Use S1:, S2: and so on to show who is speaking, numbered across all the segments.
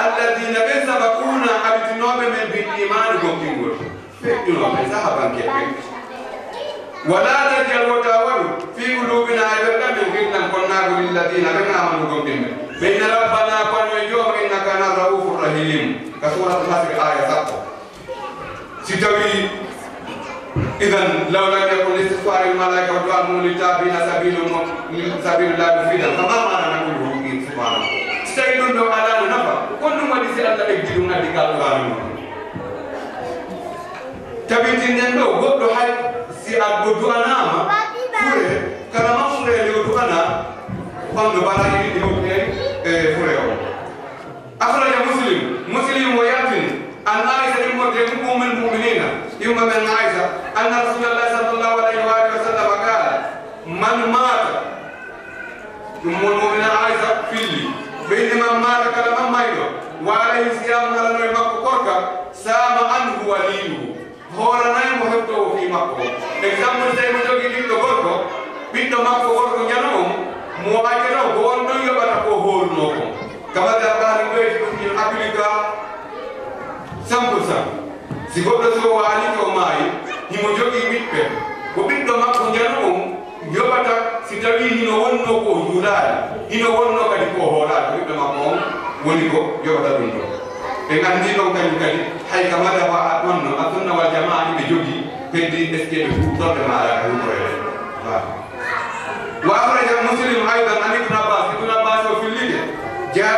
S1: الذين سبقونا أبتنوا من بالإيمان قمتنقول فإنوا بسحبا كيفين ولا تجعل وتاول في قلوبنا أبدا من غيرنا كنا للذين آمنوا قمتنقول بين ربنا كن يوم إنك أنا رؤوف رحيم كسورة الحشر آية 7 ستوي إذن لو لم يكن استغفار الملائكة ودعاء المولتابين سبيل الله مفيدا فما معنى نقوله سبحانه سيدنا على نفر كل ما دي الله يجدون ذلك القرآن تبيتين ندو غدو حي سي ادو انا فوري كلام فوري لو انا فان باراي دي فوري اخرج مسلم وياتن ان عائشه ام المؤمنين يوم من عائشه ان رسول الله صلى الله عليه واله وسلم قال من مات ام المؤمنين عائشه في بينما مات كلام ما يدو وعليه صيام على نوي مكه كوركا سام عنه وليه هورنا محبته في مكه example tay mo jogi biddo gorko biddo makko gorko janoom mo akeno gon do yobata ko holno ko kama darbani beyti dum ni applica 100% si goddo so wali to mai himo jogi bippe ko biddo makko janoom yobata si tawi hino wonno ko yulal hino wonno kadi ko holal biddo makko woni ko yobata dum to e ngandi don kadi hay kama da wa nonno atunna wal jamaa be jogi peddi eskedo dorde mara ko proye wa akhraja muslim aidan an ibn abbas fi lige jaa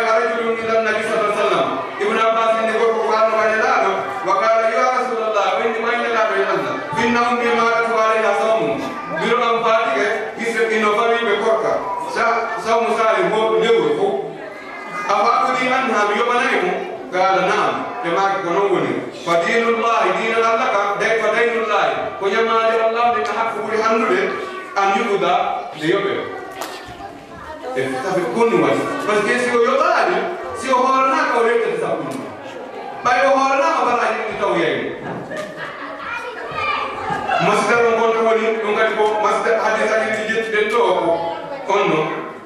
S1: rajulun ila nabi sallallahu alaihi wasallam ibn abbas ne ko qur'an wa jalalo wa qala ya rasulullah inni ma ila bi allah inna ummi ma atwala sawm biro am fatige gisse ino fami be korka sawm sali mo lewo ko afa akudi anha bi yobanaymu qala na'am kama kono woni fadilullah din allah ka de fadilullah ko nyamaade allah de hakku buri hannude an yuda de yobe e tabe konu wadi parce que si o yobani si o horna ko rete sabun bay o horna ma bala ni taw yeyi masdar on ko woni dum kadi ko masdar hadith ali di jetti den to ko onno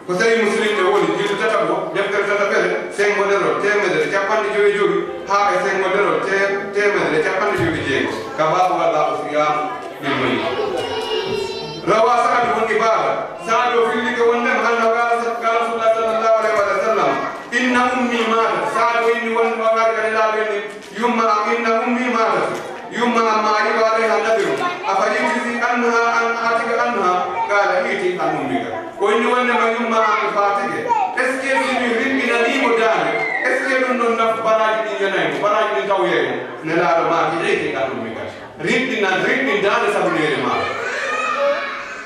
S1: ko tawi muslim de woni jidu tatabo deftere tatabere sen modelo temedere capande jogi ha e sen modelo temedere capande jogi ka babu wala usiyam bilmay rawa sa'd bin ibada sa'd fil lik wonde anna rasulullah sallallahu alaihi wasallam inna ummi mata sa'd inni won wagar kan la ben yumma inna ummi mata yumma ma ali wa alaiha nabiru afajiti anha an atika anha qala iti an ummika ko inni wonde ma yumma an fatige est ce que ni rimbi na ni mo dane est ce que non na baraji ni yanay baraji ni taw yeyo ne la ma ki iti an ummika rimbi dane sabunere ma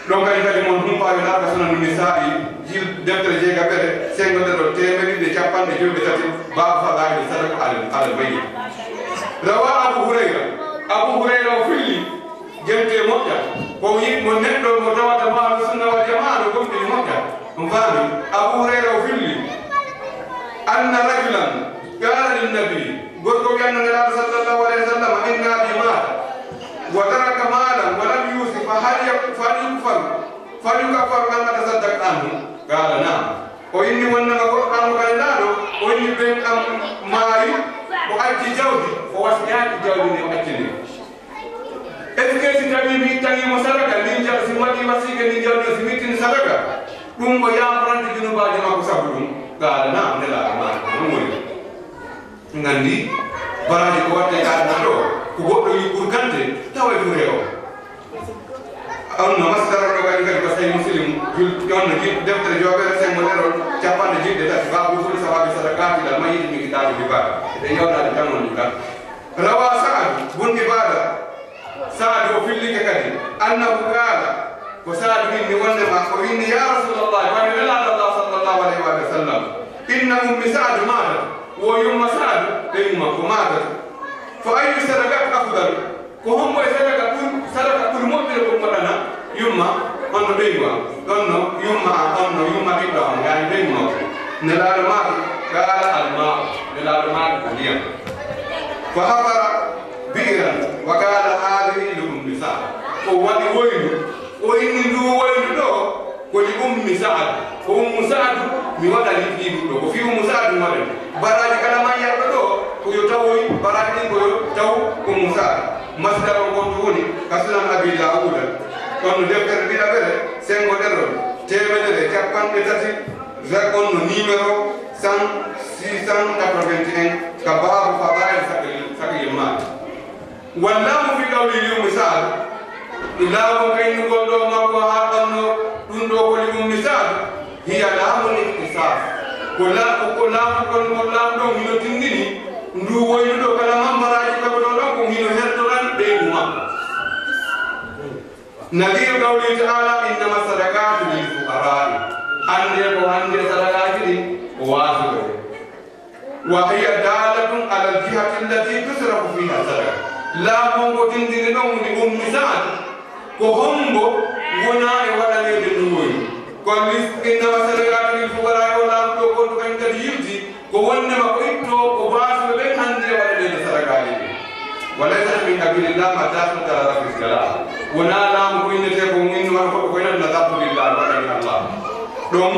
S1: donc ay kadi mon dum faawi laata sunan nisa'i jil deftere je gabere sengo de temedi de capande jombe tati baba fa gaadi sadaka al bayyi rawa abu hurayra filli jente mojja ko yi mo neddo mo tawata ma sunna wal jamaa ko bi mojja on faami abu hurayra filli anna rajulan qala lin nabi gorko ganna ngala sallallahu alaihi wasallam inna bi ma wa taraka malan wa lam yusif hal yakfar an tasaddaq anhu qala na o inni wonna ko an kandado o inni ben am mayi ko acci jawdi o wasiyaki jawdi ni o accini est-ce que si tawi mi tangi mo sadaka ni jaw si wadi wasike ni jawdi si mitin sadaka dum ko yamrande junubaji makko sabu dum qala na ndela ma dum woni ngandi baraji ko watte ka do ko goddo yi burkante tawa fu rewo on masdar do gadi ko say muslim jul don ji deftere jobere sen modero capande ji de tati babu fu sababi sadaqati dal mayit mi kitabu bi ba de yawda de tanon ni kan rawa sa'ad bun ibada sa'ad o filli ke kadi annahu qala ko sa'ad min wonde ma ko inni ya rasulullah wa ila allah sallallahu alaihi wa sallam inna ummi sa'ad matat wa yumma sa'ad yumma ko matat fa ayu sadaqat afdal ko hombo sadaka bul moɓɓere ko moɗana yumma onno ɓeyma ɗonno yumma ɓiɗɗo am yani ɓeymo nelaɗo maako qala almau nelaɗo maako ko ndiyam fa habara biiran wa qala hadihi li ummi sa'd o waɗi woynu o inni ndu woynu ɗo kodi ummi sa'd ko ummu sa'd mi waɗa ni fiiɗu ɗo ko fiiwu Musa ɗum waɗen baraji kala man yarɗo ɗo ko yo tawoy baraji ɗin ko yo taw ko Musa masdar o gonto woni kasunan abi Dawuda on deftere ɗiɗaɓere sengo ɗerol temedere capanɗe tati on no numéro 681 ka baabu fadail sakil mal wallamu fi qawli li misal ilaamu kaynugol ɗo makko ha ɗonno ɗum ɗo ko li misal hiya laamul ihtisas ko laamu kon laamu ɗo hino tindini ndu woynuɗo kala mambaraji kaɓe ɗo ɗon ko hino hertoran ɓeydu makko nadiru qawli taala innama sadakatu lil fuqarai hande ko hande sadakaji ɗin ko waasuɓe wa hiya dalatun ala aljihati allati tusrafu fiha sadaka laamongo tindini ɗon woni misal ko hombo wona e waɗanede ndu woynu kono innama sadakatu lil fuqarai o laamu ɗo gonɗo kañ kadi yirti ko wonnema ko itto ko waasuɓe ɓen hande waɗanede sadakaji ɗin walaysa min abilillah ma tasutara rafiskala wona laamu ko innete ko innuman koɗo ko inanna dabdulillah waɗani allah ɗum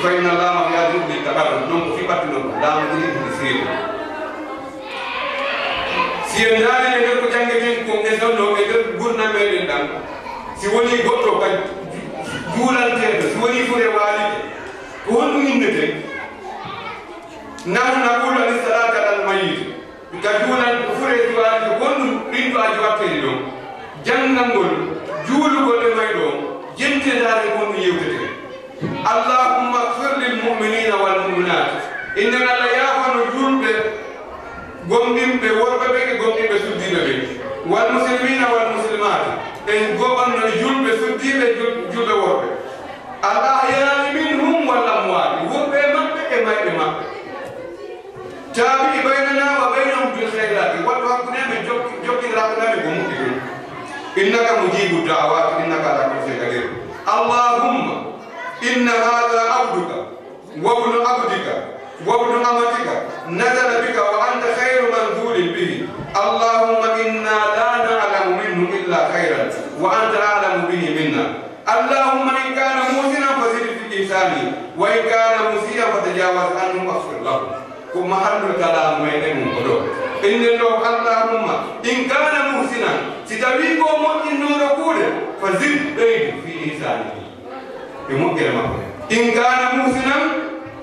S1: fa inna allaha yahdi lil taqarrub ɗum ko fi ɓattuno laamu ɗini ɗi seeɗi si en ndaari e nder ko janngeten ko e sonno e nder gurna meɗen ɗan si woni goɗɗo ka juulanteɗo si woni fure waalide ko honɗum innete nahnu naqulu ani salata alal mayit ka juulan fure waalide ko honɗum ɗinɗo aji wattedi ɗon janngalngol juulugol e may ɗo jentedaare gonɗum yewtete allahumma ighfir lil mu'minina wal mu'minat inna allah yafano julɓe gomɗinɓe worɓe ɓe e gomɗinɓe suddiɓe ɓe wal muslimina wal muslimat e goɓanno e julɓe suddiɓe julɓe worɓe al ahyai minhum wal amwat wurɓe maɓɓe e mayɓe maɓɓe taabi baynana wa baynahum bil khayrati waɗɗo hakkudeɓe jokkidiraɓeɗaɓe ko muɗɗi ɗum innaka mujibu da'awat innaka ala kulli shay'in qadir allahumma inna hadha abduka wa ibnu abdika wa ibnu amatika nazala bika wa anta khayru manzulin bihi allahumma inna la na'lamu minhu illa khayran wa anta a'lamu bihi minna allahumma in kana musinan fazid fi ihsani wa in kana musian fatajawaz anhu waghfir lahu ko mahallul kalam meɗen ko ɗo innen ɗo allahumma in kana musinan si tawi ko moƴƴinnoɗo kuuɗe fazid ɓeydu fi ihsani e moƴƴere makko in kana musinan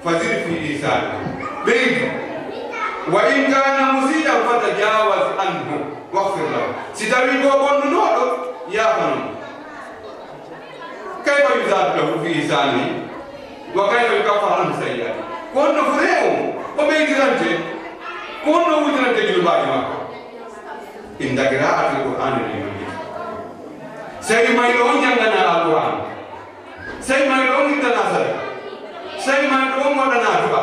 S1: fazid fi ihsani ɓeydu wa in kana musian fatajawaz anhu waghfir lahu si tawi ko bonnunoɗo yafanon kayfa yuzadu lahu fi ihsani wa kayfa yukaffar anhu sayyi'ati ko honno fure o ɓeydirante ko honno wujirante julbaji makko inda qira'ati alqur'ani liman sey mayɗo on janngana alquran sey mayɗo on ittana sadaka sey mayɗo on waɗana du'a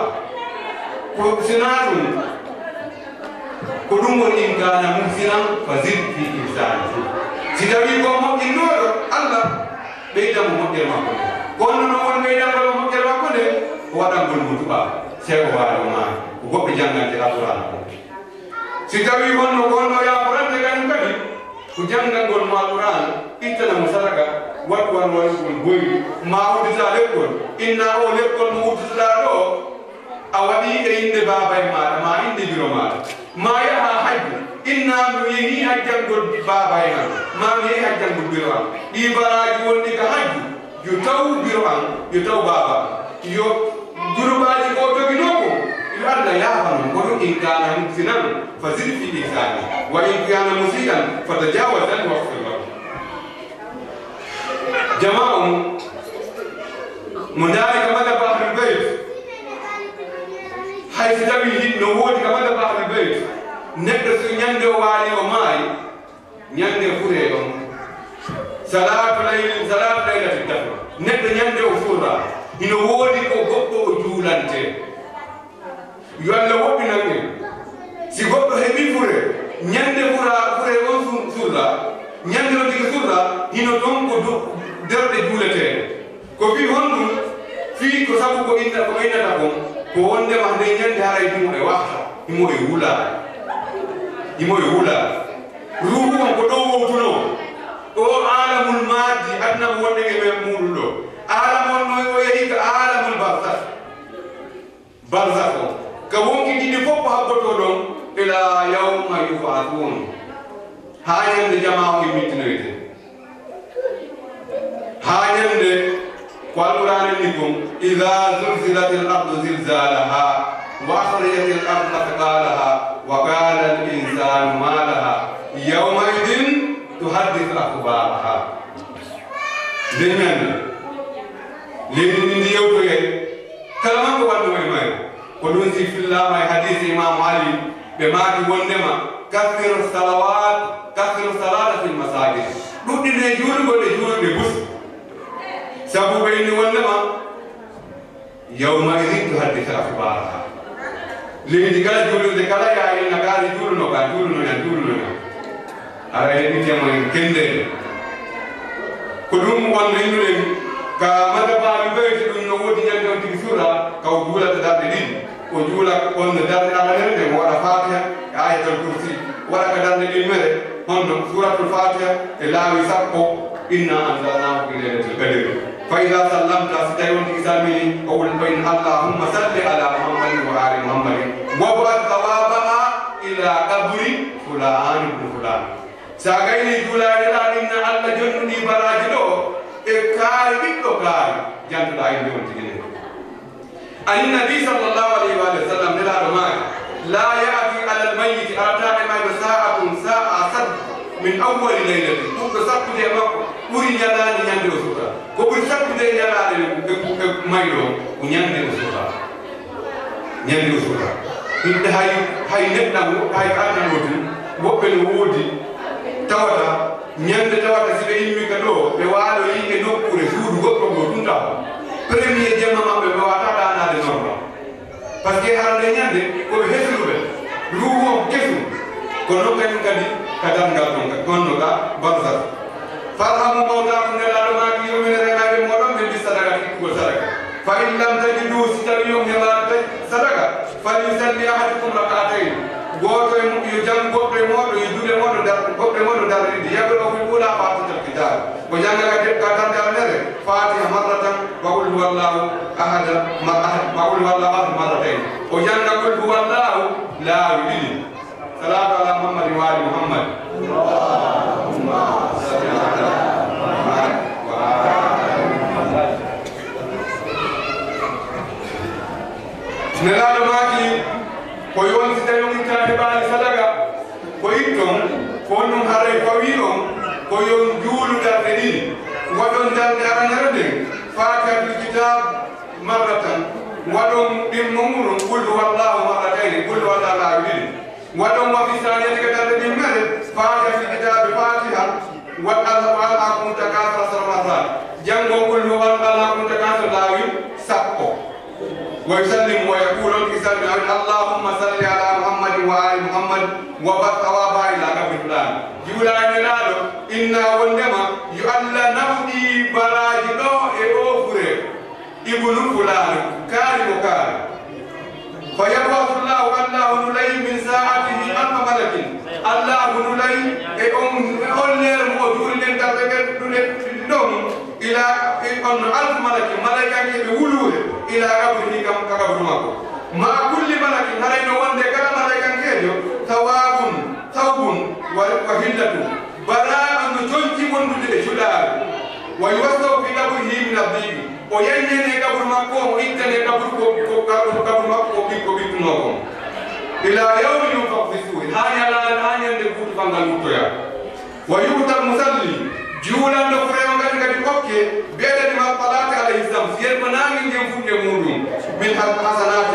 S1: ko sina ɗum ko ɗum woni in kana muhsinan fazid fi ihsani si tawi ko moƴƴinnoɗo allah ɓeydamo moƴƴere makko nde kono noon won ɓeydangol moƴƴere makko nde o waɗangol mo du'a sey o waalo ma ko goɓɓe janngante alquran si tawi honno ko honno yaforante kañum kadi ko janngalngol mo alquran ittana mo sadaka waɗwan waɗugol boyri ma uddita lekkol inna o lekkol mo udditoɗa ɗo a waɗi e inde babay maɗa ma inde biro maɗa ma yaha hajju inna mi yehi hajjangol babay an ma mi yehi hajjangol biro an ɗi baraji wonɗi ka hajju yo taw biro an yo taw baba yo gurubaji ko joginoko yo allah yafano kono in kana muhsinan fazid fi ihsani wa in kana musian fatajawaz anhu waghfir lahu jama'a mo ndaari ka madaba ahlul bayt hay so tawi no woodi ka madaba ahlul bayt neɗɗo so ñande o waali o maayi ñande fure on salatu laylati dafa neɗɗo ñande o furra ino woodi ko goɗɗo o juulante yo allah woɗɗinan en si goɗɗo heɓi fure ñande fure on surra ñande o tigi surra hino ɗon ko derɗe juuleteɗe ko fi honɗum fii ko sabu ko innata kon ko wondema nde ñande haray himo e wahta himo e wula ruhu on ko ɗo wowtuno o alamul maddi adna mo wonde e men muɗum ɗo alam on no o yehi ko alamul barsat barzakho ka wonki didi fof habboto ɗon ila yawma yubatun ha ñande jama o mittinoyde ha ñande ko alqur'an ni kom idha zulzilatil ardu zilzalaha wa akhrajatil ardu athqalaha wa qala al insanu ma laha yawma idin tuhaddithu akhbaraha deñande leydi ndi ndi yewtoye kala man ko wadde moye mayo ko ɗum si fillama e hadise imam ali ɓe maaki wondema kathir salata fil masajid ɗuɗɗine juulugol e juulde bus sabu ɓeyni wondema yawma idin tuhaddithu akhbaraha leydi kala juulurde kala yaayina gaari juuluno ka juulunoña ara heɓitemo en kendede ko ɗum wonno innuɗen ka madabaɓe ɓeyti ɗum no woodi ñande on tigi suura kaw juulata darɗe ɗiɗi o juula on no darɗe alanere nde mo waɗa fatiha e ayatal kursi waɗa ka darɗe ɗiɗi mere honno suratul fatiha e laawi sappo inna anzalnahu fi laylatil qadr fa ida sallamta si tawi on tigi salmini o wol ɓayn allahumma salli ala muhammadin wa ali muhammadin wab'ath thawabaha ila qabri fulan ibn fulan sa gayni juulaɗeɗa ɗinna allah jonnuɗi baraji ɗo e kaari ɓiɗɗo kaari jantuɗa inde on tigi ne ani nabi sallllahu alayhi wa sallam nelaɗo maaka la yaati ala almayiti arata e mayɓe sa'atun sa'a sad min awwali laylatin ɓurɗo sakkude e makko ɓuri ñalade ñande o suka ko ɓuri sakkude e ñalade e mayɗo ko ñande o suka ñande o suka himɓe hay neɗɗam hay annano tun woɓɓe no woodi tawata ñande tawata si ɓe yimmi ka ɗo ɓe waalo yi e nokkure suudu goɗɗo ngo tun tawa premier jemma maɓɓe ɓe wata ɗanade normal par ce que harande ñande koɓe hesiruɓe luumo kesum kono kañum kadi ka dargal ton gonno ka barsat farhamu mawtaku nelaɗo maki yomine renaɓe moɗon ɓe mbi sadaka tikkugol sadaka fa in lam tajidu si tawi yom heɓata sadaka falyusalli ahadukum rak'atayn goto e yo jang goɗɗo e moɗo yo juuɗe moɗo goɗɗo e moɗo darde ɗiɗi yaɓe ɗo fil ula fatihatul kitab ko janggaga ka darde alnere fatiha marratan wa qul huwallahu ahad wa qul huwallahu ahad marratayn o janga qul huwallahu laawi ɗiɗi salatu ala muhammadin wa ali muhammad allahumma salli ala muhammad wa ali muhammad nelaɗo maki ko yon si tawi on ittani heɓani sadaka ko itton ko wonnum haray fawi on ko yon juulu darde ɗiɗi waɗon darde aranere nden fatihatul kitab marratan waɗon ɗimmo muɗum qul huwallahu marratayni qul huwallahu laawi ɗiɗi waɗon wa fi saniyati ka darde ɗin mere fatihatul kitabe fatiha wa alhaakum takasara sarmatan janngo qul huwallahu alhaakum takasara laawi sappo ويسلم ويقول الإنسان اللهم صل على محمد وآل محمد وبارك ثوابا إلى قبر فلان جولان لالو إنا وندما يؤلا نفدي براجدو إبوفره ابن فلان كاري وكاري فيبعث الله نلي من ساعته ألف ملك الله نلي أولير موجود لن تتكلم إلى ألف ملك ملكة بولوه إلى قبره كم كقبر مكو مع كل ملك هرين وندى كلا ملكا كيدو ثوب وهلة براء نجنتي وندى جلال ويوسط في قبره من الضيق وينجي قبر مكو وإنتني قبر مكو بيكو نوكم إلى يوم ينفخ في الصور هانيا لا هانيا ندفوت فانغال مكويا ويؤتى المصلي جولا نفريون كان اوكي بيدد ما طلعت عليه السلام سير منامين ينفون يمودون من حسنات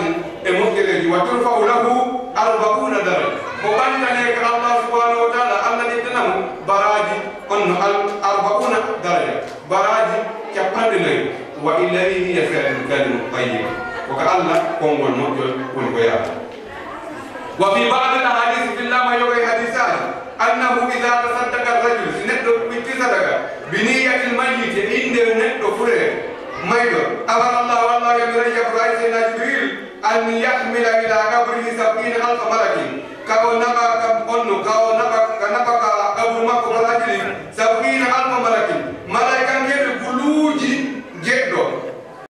S1: المذكرة وترفع له 40 درجة وبنت لك الله سبحانه وتعالى الذي تنم براجي أن 40 درجة براجي كبندنا وإليه يسأل الكلم الطيب وكالله قوم الموجود والبيان وفي بعض الأحاديث في الله ما يوجد حديثان أنه إذا تصدق الرجل سنده بالتصدق بنية الميت عنده نده فريق ميدو أمر الله والله يمري رئيسنا جبريل أن يحمل إلى قبره 70,000 ملك كاو نبا